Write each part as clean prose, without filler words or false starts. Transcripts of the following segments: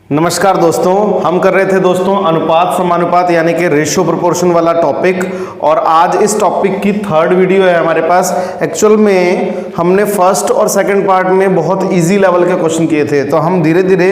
नमस्कार दोस्तों, हम कर रहे थे दोस्तों अनुपात समानुपात यानी कि रेशियो प्रोपोर्शन वाला टॉपिक। और आज इस टॉपिक की थर्ड वीडियो है हमारे पास। एक्चुअल में हमने फर्स्ट और सेकंड पार्ट में बहुत इजी लेवल के क्वेश्चन किए थे, तो हम धीरे धीरे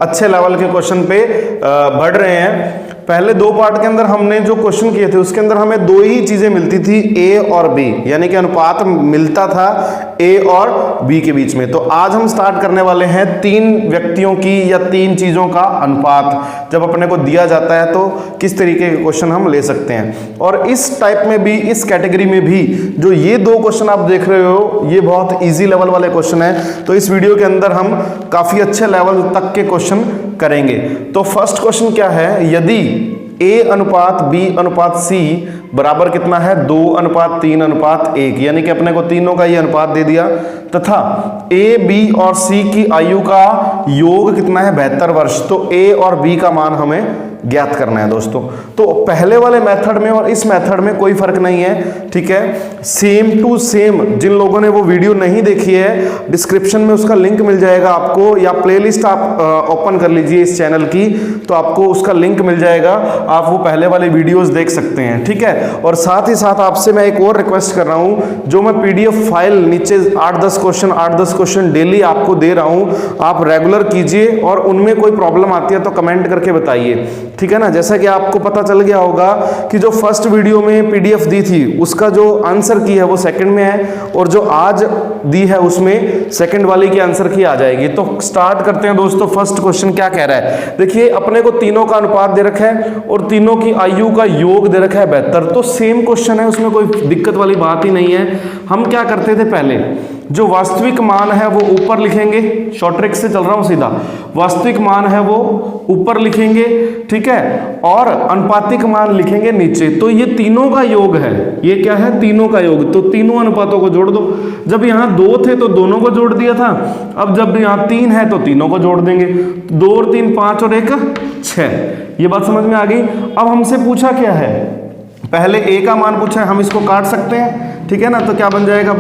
अच्छे लेवल के क्वेश्चन पे बढ़ रहे हैं। पहले दो पार्ट के अंदर हमने जो क्वेश्चन किए थे उसके अंदर हमें दो ही चीजें मिलती थी, ए और बी, यानी कि अनुपात मिलता था ए और बी के बीच में। तो आज हम स्टार्ट करने वाले हैं तीन व्यक्तियों की या तीन चीजों का अनुपात जब अपने को दिया जाता है तो किस तरीके के क्वेश्चन हम ले सकते हैं। और इस टाइप में भी, इस कैटेगरी में भी जो ये दो क्वेश्चन आप देख रहे हो ये बहुत इजी लेवल वाले क्वेश्चन है। तो इस वीडियो के अंदर हम काफी अच्छे लेवल तक के क्वेश्चन करेंगे। तो फर्स्ट क्वेश्चन क्या है, यदि ए अनुपात बी अनुपात सी बराबर कितना है 2:3:1, यानी कि अपने को तीनों का ये अनुपात दे दिया, तथा ए बी और सी की आयु का योग कितना है 72 वर्ष। तो ए और बी का मान हमें ज्ञात करना है दोस्तों। तो पहले वाले मेथड में और इस मेथड में कोई फर्क नहीं है, ठीक है, सेम टू सेम। जिन लोगों ने वो वीडियो नहीं देखी है डिस्क्रिप्शन में उसका लिंक मिल जाएगा आपको, या प्लेलिस्ट आप ओपन कर लीजिए इस चैनल की तो आपको उसका लिंक मिल जाएगा, आप वो पहले वाले वीडियोस देख सकते हैं, ठीक है। और साथ ही साथ आपसे मैं एक और रिक्वेस्ट कर रहा हूं, जो मैं पीडीएफ फाइल नीचे 8-10 क्वेश्चन डेली आपको दे रहा हूं, आप रेगुलर कीजिए और उनमें कोई प्रॉब्लम आती है तो कमेंट करके बताइए, ठीक है ना। जैसा कि आपको पता चल गया होगा कि जो फर्स्ट वीडियो में पीडीएफ दी थी उसका जो आंसर की है वो सेकंड में है, और जो आज दी है उसमें सेकंड वाली की आंसर की आ जाएगी। तो स्टार्ट करते हैं दोस्तों। फर्स्ट क्वेश्चन क्या कह रहा है, देखिए अपने को तीनों का अनुपात दे रखा है और तीनों की आयु का योग दे रखा है 72। तो सेम क्वेश्चन है, उसमें कोई दिक्कत वाली बात ही नहीं है। हम क्या करते थे, पहले जो वास्तविक मान है वो ऊपर लिखेंगे, शॉर्ट ट्रिक से चल रहा हूं सीधा, वास्तविक मान है वो ऊपर लिखेंगे, ठीक है, और अनुपातिक मान लिखेंगे नीचे। तो ये तीनों का योग है, ये क्या है, तीनों का योग। तो तीनों अनुपातों को जोड़ दो। जब यहां 2 थे तो दोनों को जोड़ दिया था, अब जब यहां 3 है तो तीनों को जोड़ देंगे। 2 और 3 5 और 1 6। ये बात समझ में आ गई। अब हमसे पूछा क्या है, पहले ए का मान पूछा है, हम इसको काट सकते हैं, ठीक है ना। तो क्या बन जाएगा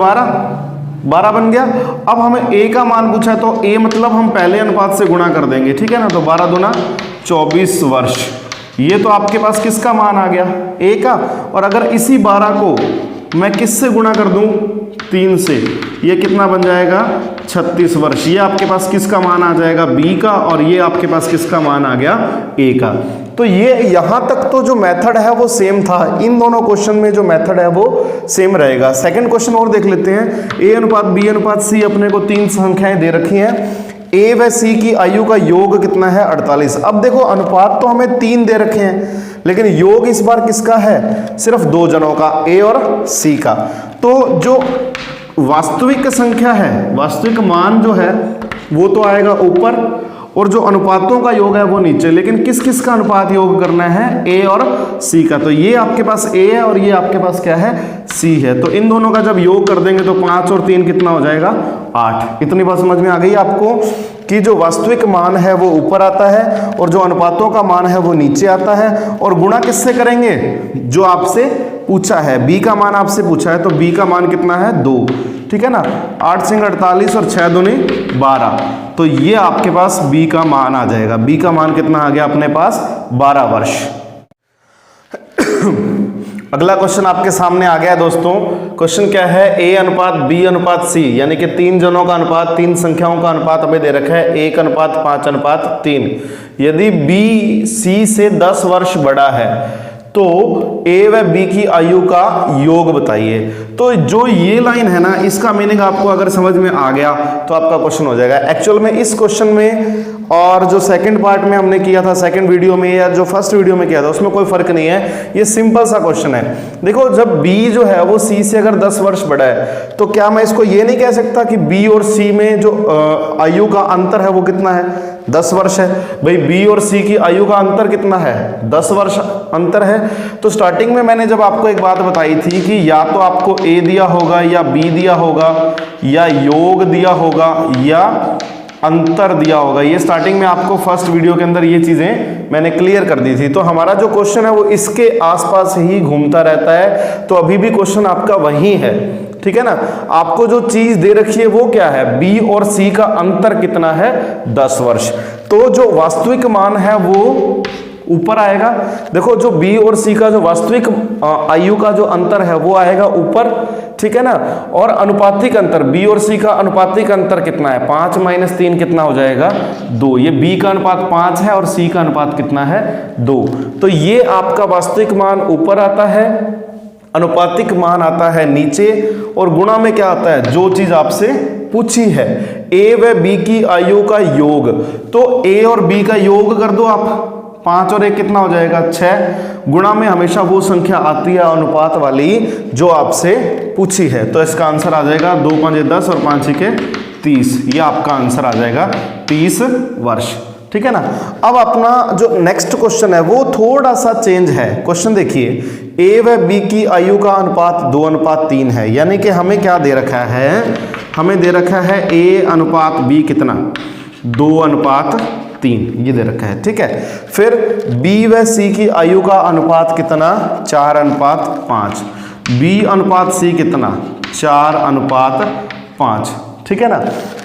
12 बन गया। अब हमें ए का मान पूछा है तो ए मतलब हम पहले अनुपात से गुणा कर देंगे, ठीक है ना। तो 12 दूना 24 वर्ष। ये तो आपके पास किसका मान आ गया, ए का। और अगर इसी 12 को मैं किससे गुणा कर दूं, 3 से, ये कितना बन जाएगा 36 वर्ष। ये आपके पास किसका मान आ जाएगा, बी का, और ये आपके पास किसका मान आ गया, ए का। तो ये यहां तक तो जो मेथड है वो सेम था, इन दोनों क्वेश्चन में जो मेथड है वो सेम रहेगा। सेकंड क्वेश्चन और देख लेते हैं। ए अनुपात बी अनुपात सी, अपने को 3 संख्याएं दे रखी हैं, ए व सी की आयु का योग कितना है 48। अब देखो अनुपात तो हमें 3 दे रखे हैं, लेकिन योग इस बार किसका है, सिर्फ 2 जनों का, ए और सी का। तो जो वास्तविक संख्या है, वास्तविक मान जो है वो तो आएगा ऊपर, और जो अनुपातों का योग है वो नीचे। लेकिन किस किस का अनुपात योग करना है, ए और सी का। तो ये आपके पास ए है और ये आपके पास क्या है, सी है। तो इन दोनों का जब योग कर देंगे तो 5 और 3 कितना हो जाएगा 8। इतनी बात समझ में आ गई आपको कि जो वास्तविक मान है वो ऊपर आता है और जो अनुपातों का मान है वो नीचे आता है। और गुणा किससे करेंगे, जो आपसे पूछा है, बी का मान आपसे पूछा है, तो बी का मान कितना है 2, ठीक है ना। 8 सिंह 48 और 6 दूनी 12। तो ये आपके पास बी का मान आ जाएगा। बी का मान कितना आ गया अपने पास 12 वर्ष। अगला क्वेश्चन आपके सामने आ गया दोस्तों। क्वेश्चन क्या है, ए अनुपात बी अनुपात सी, यानी कि 3 जनों का अनुपात, 3 संख्याओं का अनुपात हमें दे रखा है 1:5:3। यदि बी सी से 10 वर्ष बड़ा है तो ए व बी की आयु का योग बताइए। तो जो ये लाइन है ना, इसका मीनिंग आपको अगर समझ में आ गया तो आपका क्वेश्चन हो जाएगा। एक्चुअल में इस क्वेश्चन में और जो सेकंड पार्ट में हमने किया था, सेकंड वीडियो में या जो फर्स्ट वीडियो में किया था, उसमें कोई फर्क नहीं है। ये सिंपल सा क्वेश्चन है। देखो जब बी जो है वो सी से अगर 10 वर्ष बड़ा है तो क्या मैं इसको ये नहीं कह सकता कि बी और सी में जो आयु का अंतर है वो कितना है, 10 वर्ष है। भाई बी और सी की आयु का अंतर कितना है, 10 वर्ष अंतर है। तो स्टार्टिंग में मैंने जब आपको एक बात बताई थी कि या तो आपको ए दिया होगा या बी दिया होगा या योग दिया होगा या अंतर दिया होगा। ये स्टार्टिंग में आपको फर्स्ट वीडियो के अंदर ये चीजें मैंने क्लियर कर दी थी। तो हमारा जो क्वेश्चन है वो इसके आसपास ही घूमता रहता है। तो अभी भी क्वेश्चन आपका वही है, ठीक है ना। आपको जो चीज दे रखी है वो क्या है, बी और सी का अंतर कितना है, 10 वर्ष। तो जो वास्तविक मान है वो ऊपर आएगा। देखो जो बी और सी का जो वास्तविक आयु का जो अंतर है वो आएगा ऊपर, ठीक है ना। और अनुपातिक अंतर, बी और सी का अनुपातिक अंतर कितना है, 5 माइनस 3 कितना हो जाएगा, 2। ये बी का अनुपात 5 है और सी का अनुपात कितना है, 2। तो ये आपका वास्तविक मान ऊपर आता है, अनुपातिक मान आता है नीचे, और गुणा में क्या आता है, जो चीज आपसे पूछी है, ए व बी की आयु का योग। तो ए और बी का योग कर दो आप, 5 और 1 कितना हो जाएगा, 6। गुणा में हमेशा वो संख्या आती है अनुपात वाली जो आपसे पूछी है। तो इसका आंसर आ जाएगा 2 5 10 और 5 6 30। ये आपका आंसर आ जाएगा 30 वर्ष, ठीक है ना। अब अपना जो नेक्स्ट क्वेश्चन है वो थोड़ा सा चेंज है। क्वेश्चन देखिए, ए व बी की आयु का अनुपात 2:3 है, यानी कि हमें क्या दे रखा है, हमें दे रखा है ए अनुपात बी कितना, 2:3 ये दे रखा है, ठीक है। फिर बी व सी की आयु का अनुपात कितना, 4:5। बी अनुपात सी कितना, 4:5, ठीक है ना।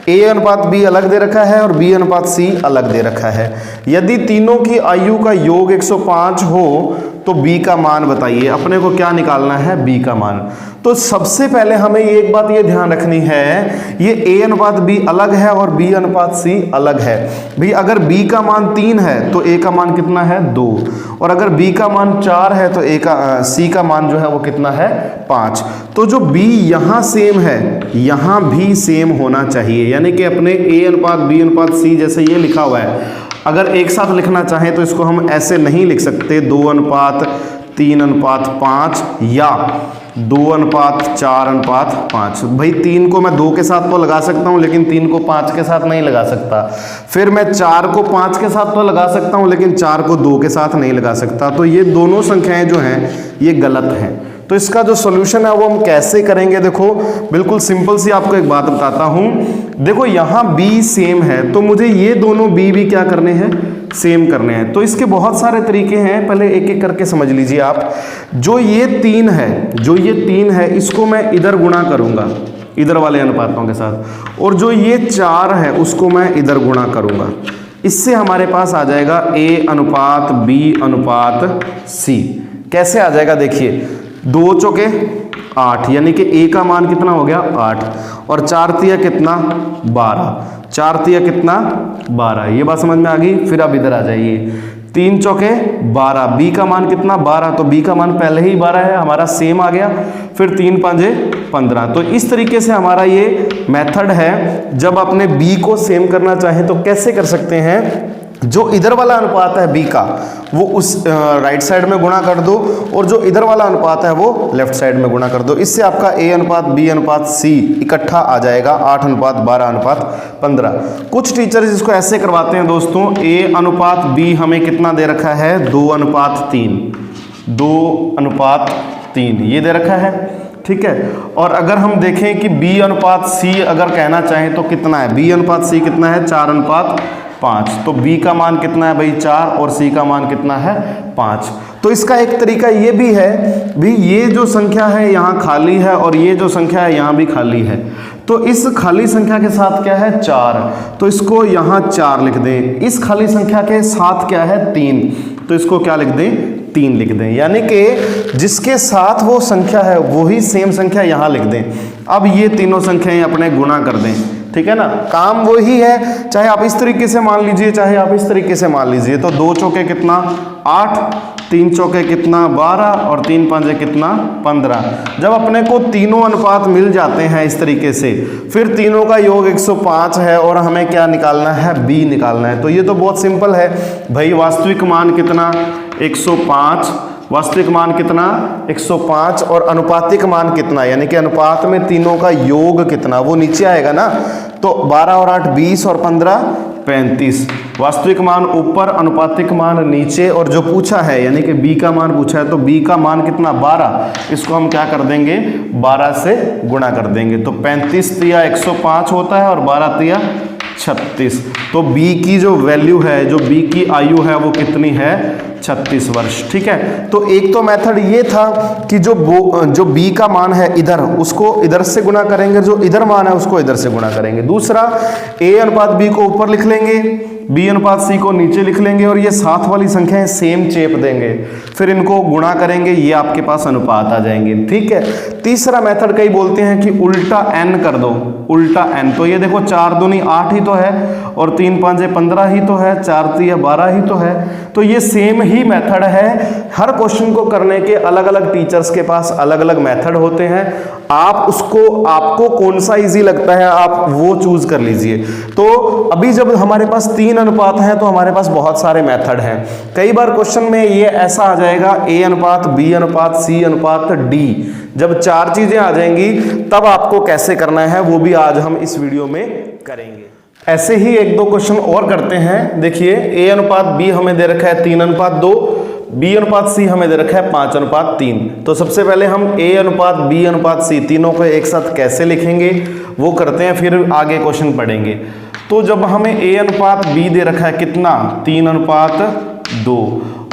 ए अनुपात बी अलग दे रखा है और बी अनुपात सी अलग दे रखा है। यदि तीनों की आयु का योग 105 हो तो बी का मान बताइए। अपने को क्या निकालना है, बी का मान। तो सबसे पहले हमें एक बात ये ध्यान रखनी है, ये ए अनुपात बी अलग है और बी अनुपात सी अलग है। भाई अगर बी का मान 3 है तो ए का मान कितना है, 2। और अगर बी का मान 4 है तो सी का मान जो है वो कितना है, 5। तो जो बी यहाँ सेम है यहाँ भी सेम होना चाहिए, यानी कि अपने ए अनुपात बी अनुपात सी जैसे ये लिखा हुआ है, अगर एक साथ लिखना चाहें तो इसको हम ऐसे नहीं लिख सकते, 2:3:5 या 2:4:5। भाई 3 को मैं 2 के साथ तो लगा सकता हूं लेकिन 3 को 5 के साथ नहीं लगा सकता। फिर मैं 4 को 5 के साथ तो लगा सकता हूं लेकिन 4 को 2 के साथ नहीं लगा सकता। तो ये दोनों संख्याएं जो हैं ये गलत हैं। तो इसका जो सॉल्यूशन है वो हम कैसे करेंगे, देखो बिल्कुल सिंपल सी आपको एक बात बताता हूं। देखो यहाँ b सेम है तो मुझे ये दोनों b भी क्या करने हैं, सेम करने हैं। तो इसके बहुत सारे तरीके हैं, पहले एक एक करके समझ लीजिए आप। जो ये 3 है इसको मैं इधर गुणा करूंगा इधर वाले अनुपातों के साथ, और जो ये 4 है उसको मैं इधर गुणा करूंगा। इससे हमारे पास आ जाएगा a अनुपात b अनुपात c। कैसे आ जाएगा, देखिए 2 चौके 8, यानी कि a का मान कितना हो गया, 8, और 4 तिया कितना, 12, 4 तिया कितना, 12। ये बात समझ में आ गई। फिर अब इधर आ जाइए, 3 चौके 12, b का मान कितना, 12, तो b का मान पहले ही 12 है, हमारा सेम आ गया। फिर 3 5 15। तो इस तरीके से हमारा ये मेथड है। जब अपने b को सेम करना चाहें तो कैसे कर सकते हैं, जो इधर वाला अनुपात है b का वो उस राइट साइड में गुणा कर दो, और जो इधर वाला अनुपात है वो लेफ्ट साइड में गुणा कर दो। इससे आपका a अनुपात b अनुपात c इकट्ठा आ जाएगा, 8:12:15। कुछ टीचर्स इसको ऐसे करवाते हैं दोस्तों, a अनुपात b हमें कितना दे रखा है, 2:3, 2:3 ये दे रखा है, ठीक है। और अगर हम देखें कि b अनुपात c अगर कहना चाहें तो कितना है, b अनुपात c कितना है, 4:5। तो b का मान कितना है भाई, 4, और c का मान कितना है, 5। तो इसका एक तरीका ये भी है, भी ये जो संख्या है यहाँ खाली है और ये जो संख्या है यहाँ भी खाली है, तो इस खाली संख्या के साथ क्या है, 4, तो इसको यहाँ 4 लिख दें। इस खाली संख्या के साथ क्या है, 3, तो इसको क्या लिख दें, 3 लिख दें। यानी कि जिसके साथ वो संख्या है वही सेम संख्या यहाँ लिख दें। अब ये तीनों संख्याएं अपने गुणा कर दें, ठीक है ना। काम वही है, चाहे आप इस तरीके से मान लीजिए चाहे आप इस तरीके से मान लीजिए। तो 2 चौके कितना, 8, 3 चौके कितना, 12, और 3 5 कितना, 15। जब अपने को तीनों अनुपात मिल जाते हैं इस तरीके से, फिर तीनों का योग 105 है और हमें क्या निकालना है, b निकालना है। तो ये तो बहुत सिंपल है भाई। वास्तविक मान कितना, 105, वास्तविक मान कितना, 105, और अनुपातिक मान कितना, यानी कि अनुपात में तीनों का योग कितना, वो नीचे आएगा ना। तो 12 और 8 20 और 15 35। वास्तविक मान ऊपर, अनुपातिक मान नीचे, और जो पूछा है यानी कि b का मान पूछा है तो b का मान कितना, 12। इसको हम क्या कर देंगे, 12 से गुणा कर देंगे। तो 35 तिया 105 होता है और 12 तिया 36। तो b की जो वैल्यू है, जो b की आयु है वो कितनी है? 36 वर्ष। ठीक है, तो एक तो मेथड ये था कि जो b का मान है इधर, उसको इधर से गुणा करेंगे, जो इधर मान है उसको इधर से गुणा करेंगे। दूसरा, a अनुपात b को ऊपर लिख लेंगे, b अनुपात c को नीचे लिख लेंगे और ये साथ वाली संख्याएं सेम चेप देंगे, फिर इनको गुणा करेंगे, ये आपके पास अनुपात आ जाएंगे। ठीक है, तीसरा मेथड कई बोलते हैं कि उल्टा n कर दो, उल्टा n। तो ये देखो 4 दूनी 8 ही तो है और 3 5 15 ही तो है, 4 3 12 ही तो है। तो ये सेम ही मेथड है। हर क्वेश्चन को करने के अलग अलग टीचर्स के पास अलग अलग मेथड होते हैं। आपको कौन सा इजी लगता है आप वो चूज कर लीजिए। तो अभी जब हमारे पास 3 अनुपात हैं तो हमारे पास बहुत सारे मेथड हैं। कई बार क्वेश्चन में ये ऐसा आ जाएगा a अनुपात b अनुपात c अनुपात d, जब 4 चीजें आ जाएंगी तब आपको कैसे करना है वो भी आज हम इस वीडियो में करेंगे। ऐसे ही एक दो क्वेश्चन और करते हैं। देखिए, a अनुपात b हमें दे रखा है 3 अनुपात 2, b अनुपात c हमें दे रखा है 5 अनुपात 3। तो सबसे पहले हम a अनुपात b अनुपात c तीनों को एक साथ कैसे लिखेंगे वो करते हैं, फिर आगे क्वेश्चन पढ़ेंगे। तो जब हमें a अनुपात b दे रखा है कितना? 3 अनुपात 2,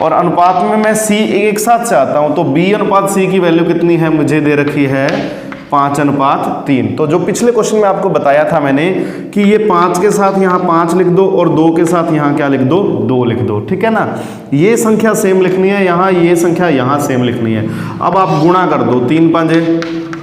और अनुपात में मैं c एक साथ चाहता हूं, तो b अनुपात c की वैल्यू कितनी है? मुझे दे रखी है 5 अनुपात 3। तो जो पिछले क्वेश्चन में आपको बताया था मैंने कि ये 5 के साथ यहाँ 5 लिख दो और 2 के साथ यहाँ क्या लिख दो? 2 लिख दो। ठीक है ना, ये संख्या सेम लिखनी है, यहाँ ये संख्या यहाँ सेम लिखनी है। अब आप गुणा कर दो, 3 5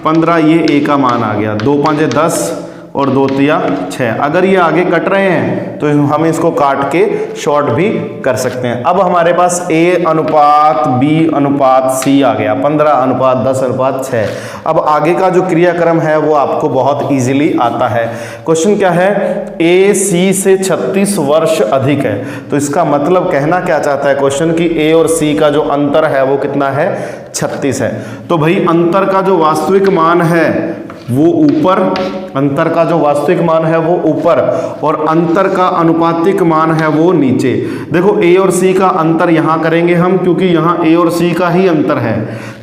15, ये a का मान आ गया, 2 5 10 और 2 3 6। अगर ये आगे कट रहे हैं तो हम इसको काट के शॉर्ट भी कर सकते हैं। अब हमारे पास a अनुपात b अनुपात c आ गया, 15 अनुपात 10 अनुपात 6। अब आगे का जो क्रियाक्रम है वो आपको बहुत इजीली आता है। क्वेश्चन क्या है? a c से 36 वर्ष अधिक है। तो इसका मतलब कहना क्या चाहता है क्वेश्चन कि a और c का जो अंतर है वो कितना है? 36 है। तो भाई अंतर का जो वास्तविक मान है वो ऊपर, अंतर का जो वास्तविक मान है वो ऊपर और अंतर का अनुपातिक मान है वो नीचे। देखो a और c का अंतर यहाँ करेंगे हम, क्योंकि यहाँ a और c का ही अंतर है।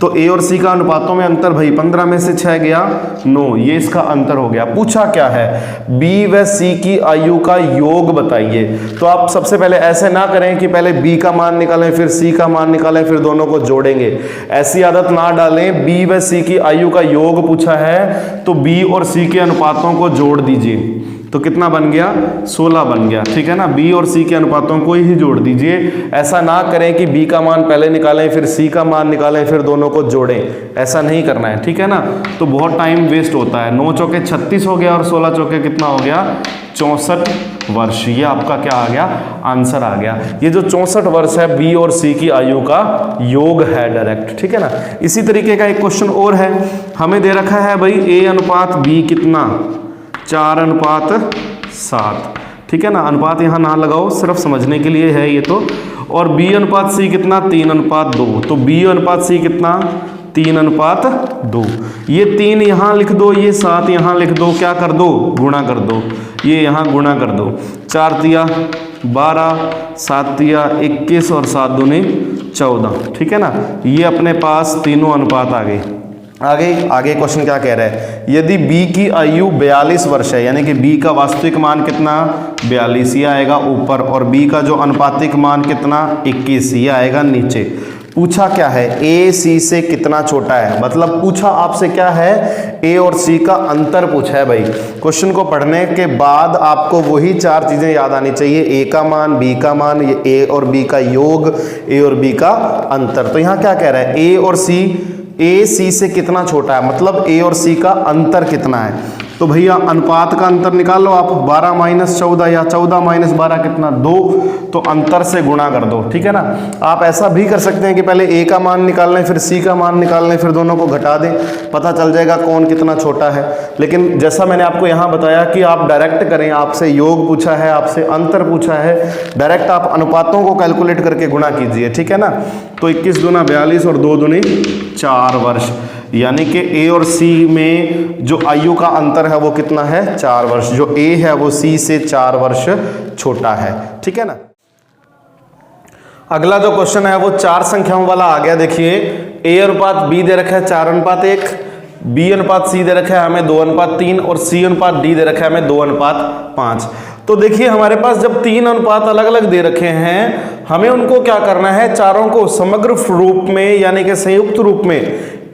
तो a और c का अनुपातों में अंतर, भाई 15 में से 6 गया 9, ये इसका अंतर हो गया। पूछा क्या है? b व c की आयु का योग बताइए। तो आप सबसे पहले ऐसे ना करें कि पहले b का मान निकालें फिर c का मान निकालें फिर दोनों को जोड़ेंगे, ऐसी आदत ना डालें। b व c की आयु का योग पूछा है तो b और c के अनुपातों को जोड़ दीजिए, तो कितना बन गया? 16 बन गया। ठीक है ना, b और c के अनुपातों को ही जोड़ दीजिए। ऐसा ना करें कि b का मान पहले निकालें फिर c का मान निकालें फिर दोनों को जोड़ें, ऐसा नहीं करना है। ठीक है ना, तो बहुत टाइम वेस्ट होता है। 9 चौके 36 हो गया और 16 चौके कितना हो गया? 64 वर्ष। ये आपका क्या आ गया? आंसर आ गया। ये जो 64 वर्ष है b और c की आयु का योग है डायरेक्ट। ठीक है ना, इसी तरीके का एक क्वेश्चन और है। हमें दे रखा है भाई a अनुपात b कितना? 4 अनुपात 7। ठीक है ना, अनुपात यहाँ ना लगाओ, सिर्फ समझने के लिए है ये तो। और b अनुपात c कितना? 3 अनुपात 2। तो b अनुपात c कितना? 3 अनुपात 2। ये 3 यहाँ लिख दो, ये 7 यहाँ लिख दो, क्या कर दो? गुणा कर दो। ये यहाँ गुणा कर दो, 4 तिया 12, 7 तिया 21 और 7 दूनी 14। ठीक है ना, ये अपने पास तीनों अनुपात आ गए। आगे क्वेश्चन क्या कह रहा है? यदि b की आयु 42 वर्ष है, यानी कि b का वास्तविक मान कितना? 42, ये आएगा ऊपर, और b का जो अनुपातिक मान कितना? 21, ये आएगा नीचे। पूछा क्या है? a c से कितना छोटा है, मतलब पूछा आपसे क्या है? a और c का अंतर पूछा है भाई। क्वेश्चन को पढ़ने के बाद आपको वही 4 चीजें याद आनी चाहिए, a का मान, b का मान, ये a और b का योग, a और b का अंतर। तो यहाँ क्या कह रहा है? a और c, a c से कितना छोटा है, मतलब a और c का अंतर कितना है। तो भैया अनुपात का अंतर निकाल लो आप, 12 माइनस 14 या 14 माइनस 12 कितना? 2। तो अंतर से गुणा कर दो। ठीक है ना, आप ऐसा भी कर सकते हैं कि पहले a का मान निकाल लें फिर c का मान निकाल लें फिर दोनों को घटा दें, पता चल जाएगा कौन कितना छोटा है। लेकिन जैसा मैंने आपको यहाँ बताया कि आप डायरेक्ट करें, आपसे योग पूछा है, आपसे अंतर पूछा है, डायरेक्ट आप अनुपातों को कैलकुलेट करके गुणा कीजिए। ठीक है ना, तो 21 दूना 42 और 2 दूनी 4 वर्ष, यानी कि a और c में जो आयु का अंतर है वो कितना है? 4 वर्ष। जो a है वो c से 4 वर्ष छोटा है। ठीक है ना, अगला जो क्वेश्चन है वो 4 संख्याओं वाला आ गया। देखिए, a अनुपात b दे रखा है 4 अनुपात 1, b अनुपात c दे रखा है हमें 2 अनुपात 3 और c अनुपात d दे रखा है हमें 2 अनुपात 5। तो देखिए हमारे पास जब 3 अनुपात अलग अलग दे रखे हैं, हमें उनको क्या करना है, चारों को समग्र रूप में यानी कि संयुक्त रूप में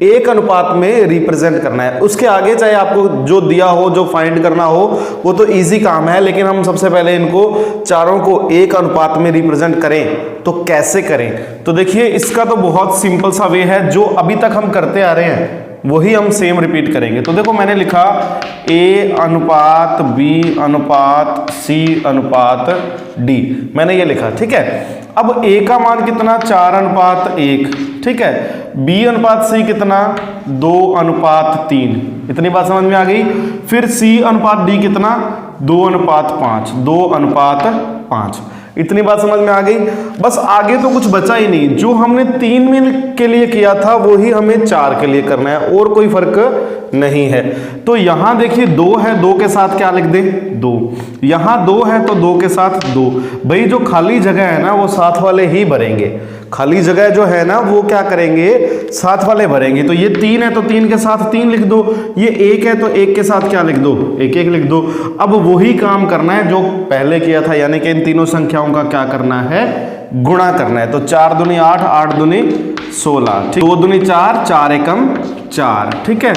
एक अनुपात में रिप्रेजेंट करना है। उसके आगे चाहे आपको जो दिया हो, जो फाइंड करना हो, वो तो इजी काम है, लेकिन हम सबसे पहले इनको चारों को एक अनुपात में रिप्रेजेंट करें तो कैसे करें। तो देखिए इसका तो बहुत सिंपल सा वे है, जो अभी तक हम करते आ रहे हैं वही हम सेम रिपीट करेंगे। तो देखो मैंने लिखा A अनुपात B अनुपात C अनुपात D, मैंने ये लिखा, ठीक है। अब A का मान कितना, 4 अनुपात 1, ठीक है। B अनुपात C कितना, 2 अनुपात 3, इतनी बात समझ में आ गई। फिर C अनुपात D कितना, 2 अनुपात 5, 2 अनुपात 5, इतनी बात समझ में आ गई। बस आगे तो कुछ बचा ही नहीं, जो हमने 3 में के लिए किया था वही हमें 4 के लिए करना है, और कोई फर्क नहीं है। तो यहां देखिए 2 है, 2 के साथ क्या लिख दें, 2। यहां 2 है तो 2 के साथ 2। भाई जो खाली जगह है ना वो साथ वाले ही भरेंगे, खाली जगह जो है ना वो क्या करेंगे, साथ वाले भरेंगे। तो ये 3 है तो 3 के साथ 3 लिख दो, ये 1 है तो 1 के साथ क्या लिख दो, 1 1 लिख दो। अब वही काम करना है जो पहले किया था, यानी कि इन तीनों संख्याओं का क्या करना है, गुणा करना है। तो 4 दूनी 8, 8 दूनी 16, 2 दूनी 4, 4 एकम 4, ठीक है।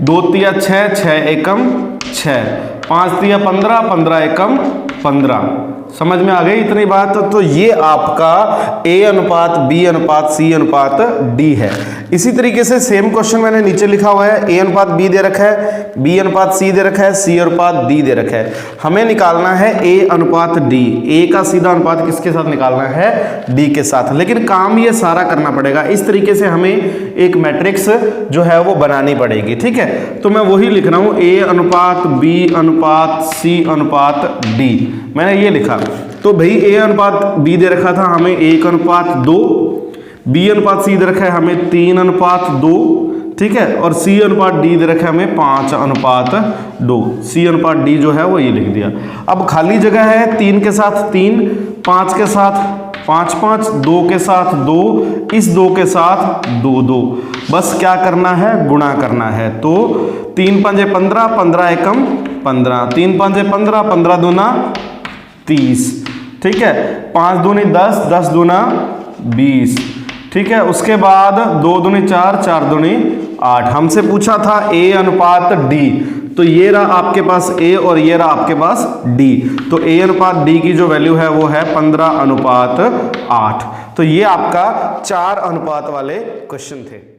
2 तिया 6, 6 एकम 6, 5 तिया 15, 15 एकम 15, समझ में आ गई इतनी बात। तो ये आपका A अनुपात B अनुपात C अनुपात D है। इसी तरीके से सेम क्वेश्चन मैंने नीचे लिखा हुआ है, A अनुपात B दे रखा है, B अनुपात C दे रखा है, C अनुपात D दे रखा है। हमें निकालना है A अनुपात D, A का सीधा अनुपात किसके साथ निकालना है, D के साथ। लेकिन काम ये सारा करना पड़ेगा, इस तरीके से हमें एक मैट्रिक्स जो है वो बनानी पड़ेगी, ठीक है। तो मैं वही लिख रहा हूँ, A अनुपात B अनुपात C अनुपात D, मैंने ये लिखा। तो भाई A अनुपात B दे रखा था हमें 1 अनुपात 2, B अनुपात C दे रखा है हमें 3 अनुपात 2, ठीक है। और C अनुपात D दे रखा है हमें 5 अनुपात 2। C अनुपात D जो है वो ये लिख दिया। अब खाली जगह है, 3 के साथ 3, 5 के साथ 5 5, 2 के साथ 2, इस 2 के साथ 2 2, बस क्या करना है, गुणा करना है। तो 3 पंजे 15, 15 एकम 15, 3 पंजे 15, 15 दूना 30, ठीक है। 5 दूनी 10, 10 दूना 20, ठीक है। उसके बाद 2 दूनी 4, 4 दूनी 8। हमसे पूछा था A अनुपात D, तो ये रहा आपके पास A और ये रहा आपके पास D। तो A अनुपात D की जो वैल्यू है वो है 15 अनुपात 8। तो ये आपका 4 अनुपात वाले क्वेश्चन थे।